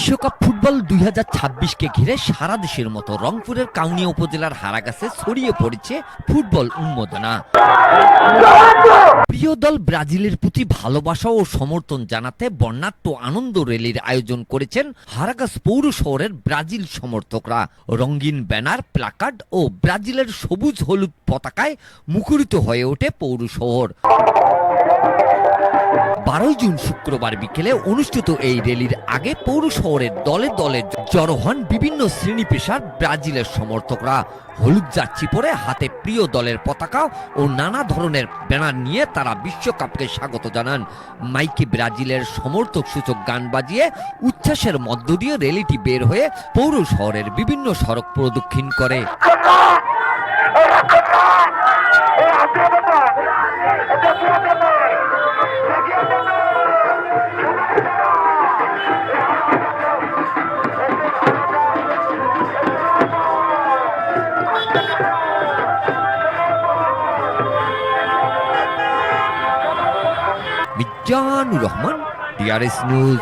বিশ্বকাপ ফুটবল 2026কে ঘিরে সারা দেশের মতো রংপুরের কাউনিয়া উপজেলার হারাগাছে ছড়িয়ে পড়েছে ফুটবল উন্মাদনা। প্রিয় দল ব্রাজিলের প্রতি ভালোবাসা ও সমর্থন জানাতে বর্ণাঢ্য আনন্দ র্যালির আয়োজন করেছেন হারাগাছ পৌর শহরের ব্রাজিল সমর্থকরা। রঙিন ব্যানার, প্লাকার্ড ও ব্রাজিলের সবুজ হলুদ পতাকায় মুখরিত হয়ে ওঠে পৌর শহর। 12 জুন শুক্রবার বিকেলে অনুষ্ঠিত এই র্যালির আগে পৌর শহরের দলে দলে জড়ো হন বিভিন্ন শ্রেণী পেশার ব্রাজিলের সমর্থকরা। হলুদ জার্সি পরে হাতে প্রিয় দলের পতাকা ও নানা ধরনের ব্যানার নিয়ে তারা বিশ্বকাপকে স্বাগত জানান। মাইকে ব্রাজিলের সমর্থক সূচক গান বাজিয়ে উচ্ছ্বাসের মধ্য দিয়ে র্যালিটি বের হয়ে পৌর শহরের বিভিন্ন সড়ক প্রদক্ষিণ করে। Mizanur Rahman, DRS news.